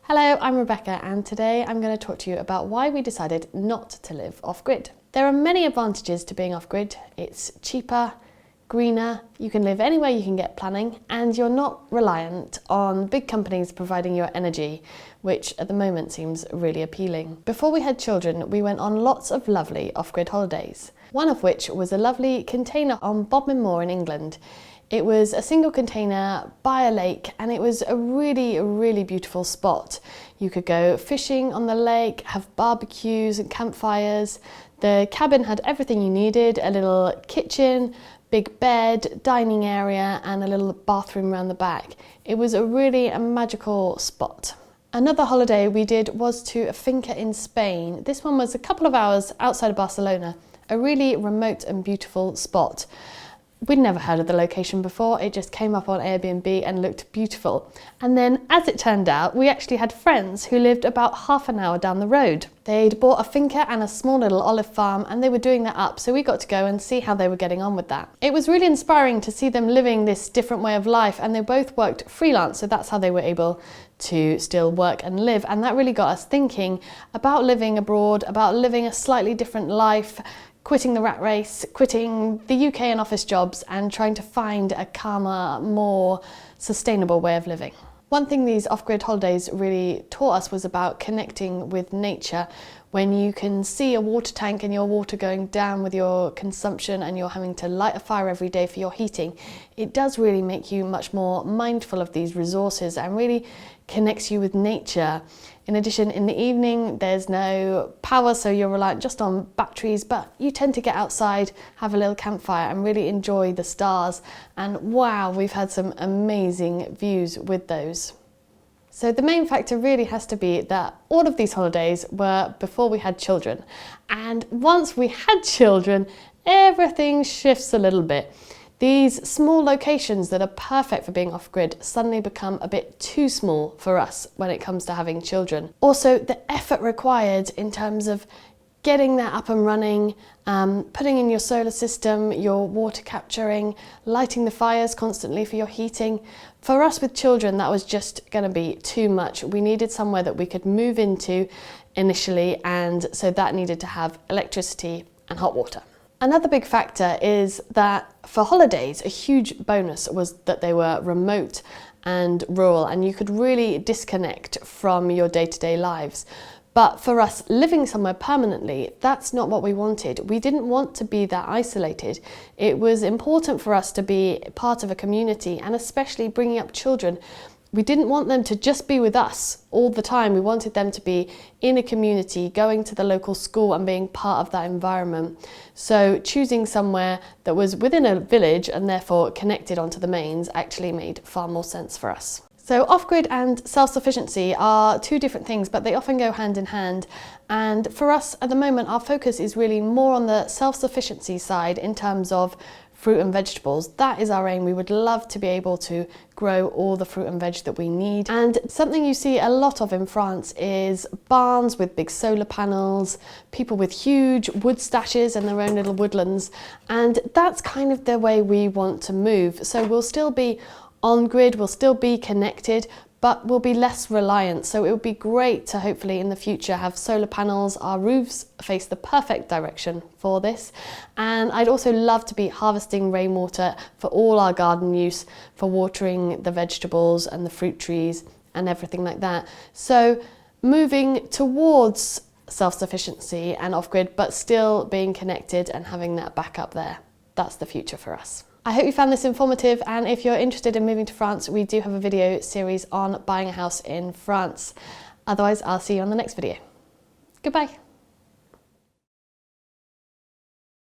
Hello, I'm Rebecca and today I'm going to talk to you about why we decided not to live off-grid. There are many advantages to being off-grid. It's cheaper, greener, you can live anywhere you can get planning, and you're not reliant on big companies providing your energy, which at the moment seems really appealing. Before we had children, we went on lots of lovely off-grid holidays, one of which was a lovely container on Bodmin Moor in England. It was a single container by a lake and it was a really beautiful spot. You could go fishing on the lake, have barbecues and campfires. The cabin had everything you needed, a little kitchen, big bed, dining area and a little bathroom around the back. It was a really magical spot. Another holiday we did was to a finca in Spain. This one was a couple of hours outside of Barcelona, a really remote and beautiful spot. We'd never heard of the location before, it just came up on Airbnb and looked beautiful. And then, as it turned out, we actually had friends who lived about half an hour down the road. They'd bought a finca and a small little olive farm and they were doing that up, so we got to go and see how they were getting on with that. It was really inspiring to see them living this different way of life, and they both worked freelance, so that's how they were able to still work and live. And that really got us thinking about living abroad, about living a slightly different life, quitting the rat race, quitting the UK and office jobs and trying to find a calmer, more sustainable way of living. One thing these off-grid holidays really taught us was about connecting with nature. When you can see a water tank and your water going down with your consumption and you're having to light a fire every day for your heating, it does really make you much more mindful of these resources and really connects you with nature. In addition, in the evening there's no power, so you're reliant just on batteries, but you tend to get outside, have a little campfire and really enjoy the stars. And wow, we've had some amazing views with those. So the main factor really has to be that all of these holidays were before we had children. And once we had children, everything shifts a little bit. These small locations that are perfect for being off-grid suddenly become a bit too small for us when it comes to having children. Also, the effort required in terms of getting that up and running, putting in your solar system, your water capturing, lighting the fires constantly for your heating. For us with children, that was just going to be too much. We needed somewhere that we could move into initially, and so that needed to have electricity and hot water. Another big factor is that for holidays, a huge bonus was that they were remote and rural and you could really disconnect from your day-to-day lives. But for us living somewhere permanently, that's not what we wanted. We didn't want to be that isolated. It was important for us to be part of a community, and especially bringing up children. We didn't want them to just be with us all the time. We wanted them to be in a community, going to the local school and being part of that environment. So choosing somewhere that was within a village and therefore connected onto the mains actually made far more sense for us. So off-grid and self-sufficiency are two different things, but they often go hand in hand. And for us at the moment, our focus is really more on the self-sufficiency side in terms of fruit and vegetables. That is our aim. We would love to be able to grow all the fruit and veg that we need. And something you see a lot of in France is barns with big solar panels, people with huge wood stashes and their own little woodlands. And that's kind of the way we want to move. So we'll still be on grid, we'll still be connected, but we'll be less reliant. So it would be great to hopefully in the future have solar panels. Our roofs face the perfect direction for this. And I'd also love to be harvesting rainwater for all our garden use, for watering the vegetables and the fruit trees and everything like that. So moving towards self-sufficiency and off-grid, but still being connected and having that backup there. That's the future for us. I hope you found this informative, and if you're interested in moving to France, we do have a video series on buying a house in France. Otherwise, I'll see you on the next video. Goodbye.